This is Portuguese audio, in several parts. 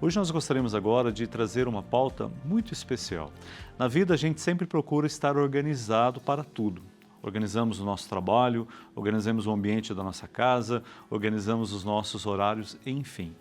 Hoje nós gostaríamos agora de trazer uma pauta muito especial. Na vida a gente sempre procura estar organizado para tudo. Organizamos o nosso trabalho, organizamos o ambiente da nossa casa, organizamos os nossos horários, enfim.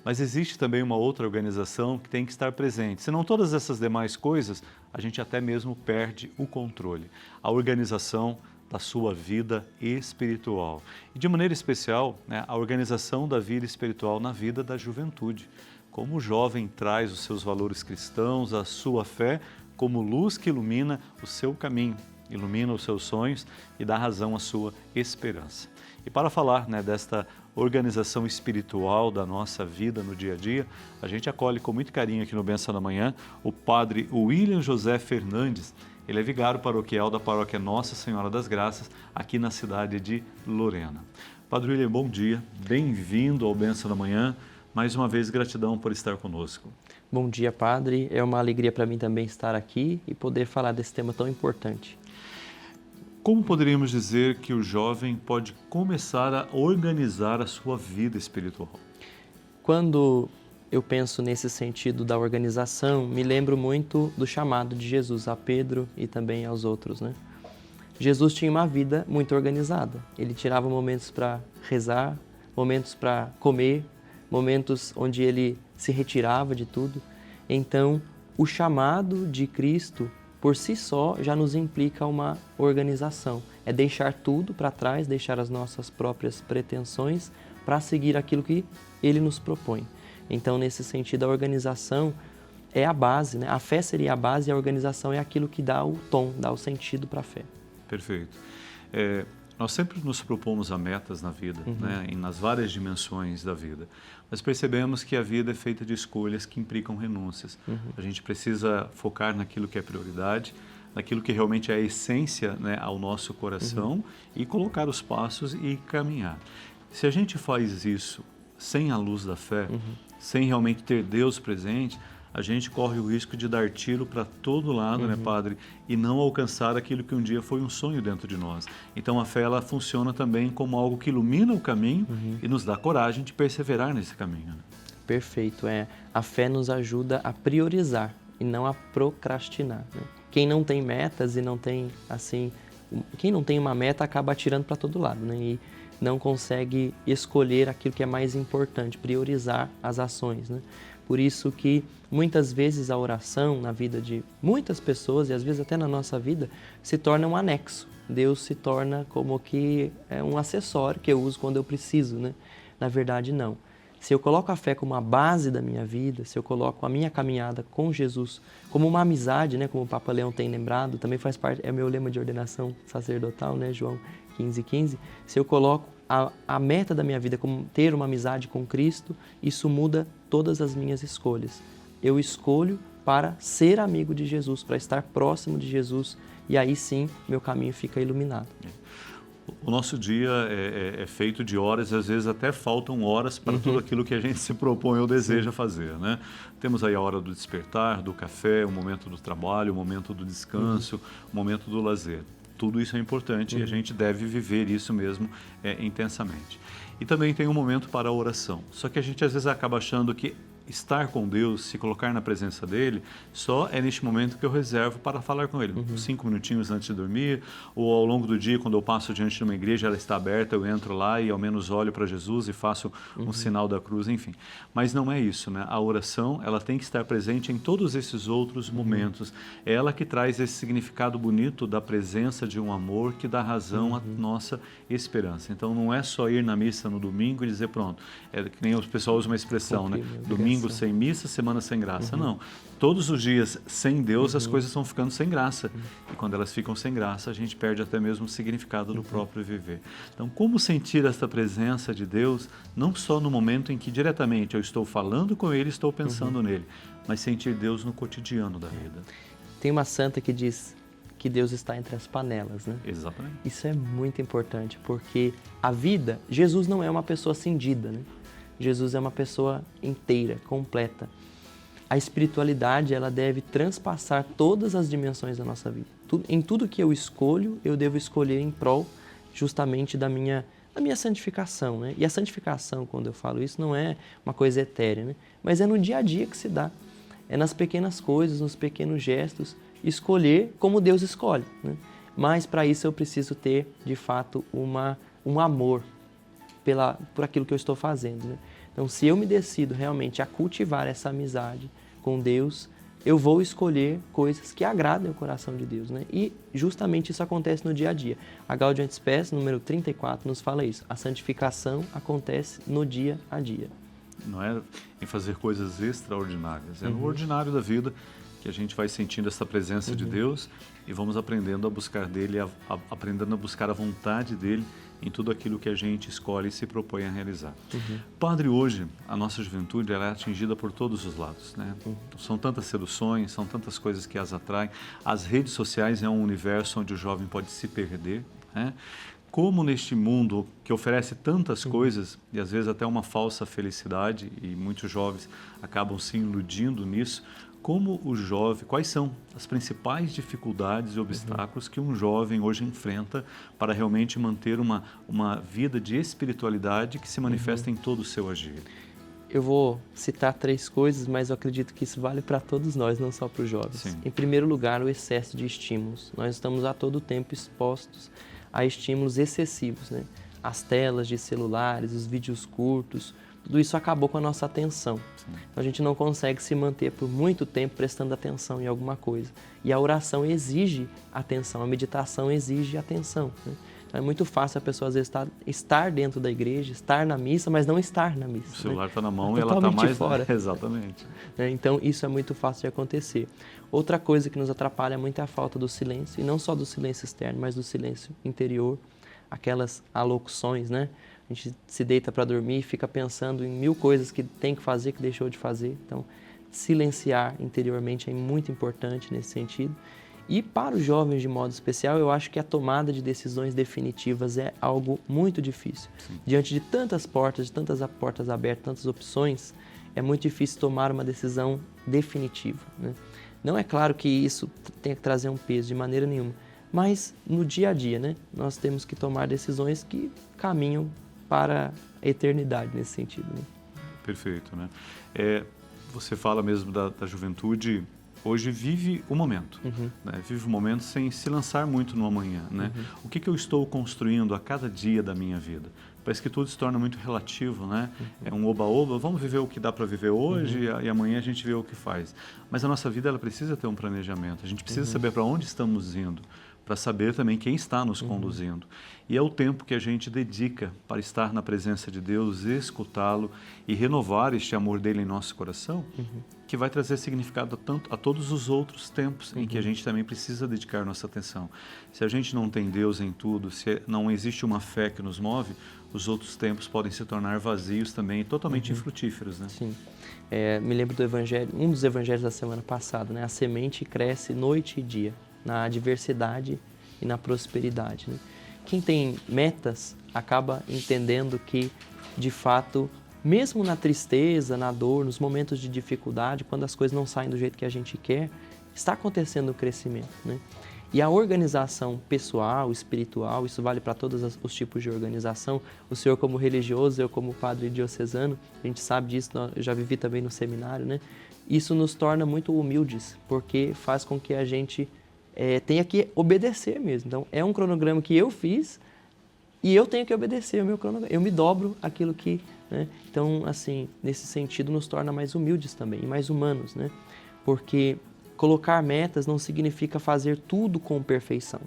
Mas existe também uma outra organização que tem que estar presente. Senão todas essas demais coisas, a gente até mesmo perde o controle. A organização da sua vida espiritual. E de maneira especial, a organização da vida espiritual na vida da juventude. Como o jovem traz os seus valores cristãos, a sua fé, como luz que ilumina o seu caminho, ilumina os seus sonhos e dá razão à sua esperança. E para falar desta organização espiritual da nossa vida no dia a dia, a gente acolhe com muito carinho aqui no Bênção da Manhã o padre William José Fernandes. Ele é vigário paroquial da paróquia Nossa Senhora das Graças, aqui na cidade de Lorena. Padre William, bom dia, bem-vindo ao Bênção da Manhã. Mais uma vez, gratidão por estar conosco. Bom dia, padre. É uma alegria para mim também estar aqui e poder falar desse tema tão importante. Como poderíamos dizer que o jovem pode começar a organizar a sua vida espiritual? Quando eu penso nesse sentido da organização, me lembro muito do chamado de Jesus a Pedro e também aos outros, Jesus tinha uma vida muito organizada. Ele tirava momentos para rezar, momentos para comer, momentos onde ele se retirava de tudo. Então, o chamado de Cristo, por si só, já nos implica uma organização. É deixar tudo para trás, deixar as nossas próprias pretensões para seguir aquilo que Ele nos propõe. Então, nesse sentido, a organização é a base, A fé seria a base e a organização é aquilo que dá o tom, dá o sentido para a fé. Perfeito. Nós sempre nos propomos a metas na vida, e nas várias dimensões da vida. Mas percebemos que a vida é feita de escolhas que implicam renúncias. A gente precisa focar naquilo que é prioridade, naquilo que realmente é a essência ao nosso coração e colocar os passos e caminhar. Se a gente faz isso sem a luz da fé, sem realmente ter Deus presente, a gente corre o risco de dar tiro para todo lado, padre? E não alcançar aquilo que um dia foi um sonho dentro de nós. Então a fé, ela funciona também como algo que ilumina o caminho e nos dá coragem de perseverar nesse caminho. Perfeito. A fé nos ajuda a priorizar e não a procrastinar. Quem não tem metas e não tem, quem não tem uma meta acaba atirando para todo lado, E não consegue escolher aquilo que é mais importante, priorizar as ações, Por isso que muitas vezes a oração na vida de muitas pessoas, e às vezes até na nossa vida, se torna um anexo. Deus se torna como que um acessório que eu uso quando eu preciso, Na verdade, não. Se eu coloco a fé como a base da minha vida, se eu coloco a minha caminhada com Jesus como uma amizade, como o Papa Leão tem lembrado, também faz parte, é meu lema de ordenação sacerdotal, João 15:15, se eu coloco a meta da minha vida como ter uma amizade com Cristo, isso muda todas as minhas escolhas. Eu escolho para ser amigo de Jesus, para estar próximo de Jesus, e aí sim meu caminho fica iluminado. O nosso dia é feito de horas, e às vezes até faltam horas para tudo aquilo que a gente se propõe ou deseja fazer, Temos aí a hora do despertar, do café, o momento do trabalho, o momento do descanso, o momento do lazer. Tudo isso é importante e a gente deve viver isso mesmo intensamente. E também tem um momento para a oração. Só que a gente às vezes acaba achando que estar com Deus, se colocar na presença dele, só é neste momento que eu reservo para falar com ele. 5 minutinhos antes de dormir, ou ao longo do dia, quando eu passo diante de uma igreja, ela está aberta, eu entro lá e ao menos olho para Jesus e faço um sinal da cruz, enfim. Mas não é isso, A oração, ela tem que estar presente em todos esses outros momentos. É ela que traz esse significado bonito da presença de um amor que dá razão à nossa esperança. Então não é só ir na missa no domingo e dizer pronto, é que nem o pessoal usa uma expressão, domingo sem missa, semana sem graça. Não. Todos os dias sem Deus, as coisas estão ficando sem graça. E quando elas ficam sem graça, a gente perde até mesmo o significado do próprio viver. Então, como sentir essa presença de Deus, não só no momento em que diretamente eu estou falando com Ele, estou pensando nele, mas sentir Deus no cotidiano da vida. Tem uma santa que diz que Deus está entre as panelas, Exatamente. Isso é muito importante, porque a vida, Jesus não é uma pessoa cindida, Jesus é uma pessoa inteira, completa. A espiritualidade, ela deve transpassar todas as dimensões da nossa vida. Em tudo que eu escolho, eu devo escolher em prol justamente da minha a minha santificação, né? E a santificação, quando eu falo isso, não é uma coisa etérea, né? Mas é no dia a dia que se dá. É nas pequenas coisas, nos pequenos gestos, escolher como Deus escolhe, né? Mas para isso eu preciso ter, de fato, um amor por aquilo que eu estou fazendo, né? Então, se eu me decido realmente a cultivar essa amizade com Deus, eu vou escolher coisas que agradem o coração de Deus, né? E justamente isso acontece no dia a dia. A Gaudium et Spes, número 34, nos fala isso. A santificação acontece no dia a dia. Não é em fazer coisas extraordinárias, é no ordinário da vida que a gente vai sentindo essa presença de Deus e vamos aprendendo a buscar dele, aprendendo a buscar a vontade dele em tudo aquilo que a gente escolhe e se propõe a realizar. Padre, hoje a nossa juventude ela é atingida por todos os lados, né? São tantas seduções, são tantas coisas que as atraem. As redes sociais é um universo onde o jovem pode se perder, né? Como neste mundo que oferece tantas coisas e às vezes até uma falsa felicidade e muitos jovens acabam se iludindo nisso, como o jovem, quais são as principais dificuldades e obstáculos que um jovem hoje enfrenta para realmente manter uma vida de espiritualidade que se manifesta em todo o seu agir? Eu vou citar 3 coisas, mas eu acredito que isso vale para todos nós, não só para os jovens. Sim. Em primeiro lugar, o excesso de estímulos. Nós estamos a todo tempo expostos a estímulos excessivos, né? As telas de celulares, os vídeos curtos, tudo isso acabou com a nossa atenção. Então, a gente não consegue se manter por muito tempo prestando atenção em alguma coisa. E a oração exige atenção, a meditação exige atenção, né? Então, é muito fácil a pessoa, às vezes, estar dentro da igreja, estar na missa, mas não estar na missa. O celular está na mão Tá e ela está mais fora. Exatamente. Então, isso é muito fácil de acontecer. Outra coisa que nos atrapalha muito é a falta do silêncio, e não só do silêncio externo, mas do silêncio interior, aquelas alocuções, né? A gente se deita para dormir e fica pensando em 1000 coisas que tem que fazer, que deixou de fazer. Então, silenciar interiormente é muito importante nesse sentido. E para os jovens, de modo especial, eu acho que a tomada de decisões definitivas é algo muito difícil. Sim. Diante de tantas portas, de tantas portas abertas, tantas opções, é muito difícil tomar uma decisão definitiva, né? Não é claro que isso tenha que trazer um peso de maneira nenhuma, mas no dia a dia, né, nós temos que tomar decisões que caminham para a eternidade nesse sentido, né? Perfeito, né? Você fala mesmo da juventude, hoje vive o momento, né? Vive o momento sem se lançar muito no amanhã, né? O que eu estou construindo a cada dia da minha vida? Parece que tudo se torna muito relativo, né? É um oba-oba, vamos viver o que dá para viver hoje e amanhã a gente vê o que faz. Mas a nossa vida ela precisa ter um planejamento, a gente precisa saber para onde estamos indo, para saber também quem está nos conduzindo. E é o tempo que a gente dedica para estar na presença de Deus, escutá-lo e renovar este amor dele em nosso coração, que vai trazer significado a todos os outros tempos em que a gente também precisa dedicar nossa atenção. Se a gente não tem Deus em tudo, se não existe uma fé que nos move, os outros tempos podem se tornar vazios também, totalmente infrutíferos, né? Sim. Me lembro do evangelho, um dos evangelhos da semana passada, né? A semente cresce noite e dia, na adversidade e na prosperidade, né? Quem tem metas acaba entendendo que, de fato, mesmo na tristeza, na dor, nos momentos de dificuldade, quando as coisas não saem do jeito que a gente quer, está acontecendo o crescimento, né? E a organização pessoal, espiritual, isso vale para todos os tipos de organização. O senhor como religioso, eu como padre diocesano, a gente sabe disso, eu já vivi também no seminário, né? Isso nos torna muito humildes, porque faz com que a gente tenha que obedecer mesmo. Então, é um cronograma que eu fiz e eu tenho que obedecer o meu cronograma. Eu me dobro aquilo que, né? Então, assim, nesse sentido, nos torna mais humildes também e mais humanos, né? Porque colocar metas não significa fazer tudo com perfeição.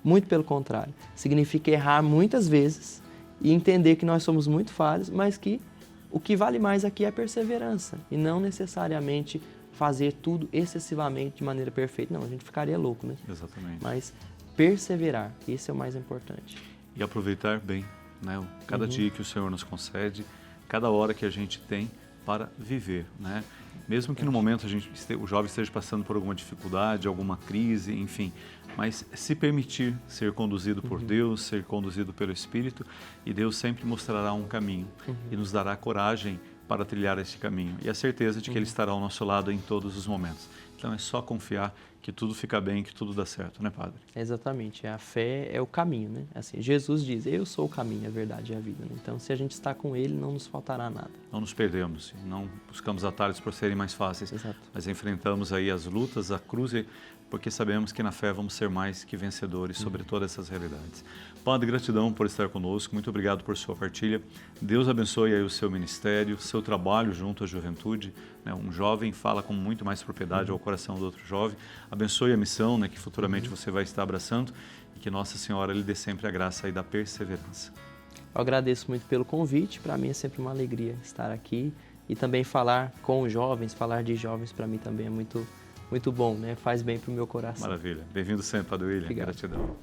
Muito pelo contrário. Significa errar muitas vezes e entender que nós somos muito falhos, mas que o que vale mais aqui é a perseverança e não necessariamente fazer tudo excessivamente de maneira perfeita. Não, a gente ficaria louco, né? Exatamente. Mas perseverar, esse é o mais importante. E aproveitar bem, né? Cada dia que o Senhor nos concede, cada hora que a gente tem para viver, né? Mesmo que no momento o jovem esteja passando por alguma dificuldade, alguma crise, enfim, mas se permitir ser conduzido por Deus, ser conduzido pelo Espírito, e Deus sempre mostrará um caminho e nos dará coragem para trilhar esse caminho e a certeza de que Ele estará ao nosso lado em todos os momentos. Então é só confiar que tudo fica bem, que tudo dá certo, né, Padre? Exatamente, a fé é o caminho, né? Assim, Jesus diz, eu sou o caminho, a verdade e a vida, né? Então, se a gente está com Ele, não nos faltará nada. Não nos perdemos, não buscamos atalhos por serem mais fáceis, Exato. mas enfrentamos aí as lutas, a cruz, porque sabemos que na fé vamos ser mais que vencedores sobre todas essas realidades. Padre, gratidão por estar conosco, muito obrigado por sua partilha. Deus abençoe aí o seu ministério, seu trabalho junto à juventude, né? Um jovem fala com muito mais propriedade ao coração do outro jovem. Abençoe a missão, né, que futuramente você vai estar abraçando, e que Nossa Senhora lhe dê sempre a graça aí da perseverança. Eu agradeço muito pelo convite, para mim é sempre uma alegria estar aqui e também falar com jovens, falar de jovens para mim também é muito bom, né? Faz bem para o meu coração. Maravilha. Bem-vindo sempre, Padre William. Obrigado. Gratidão.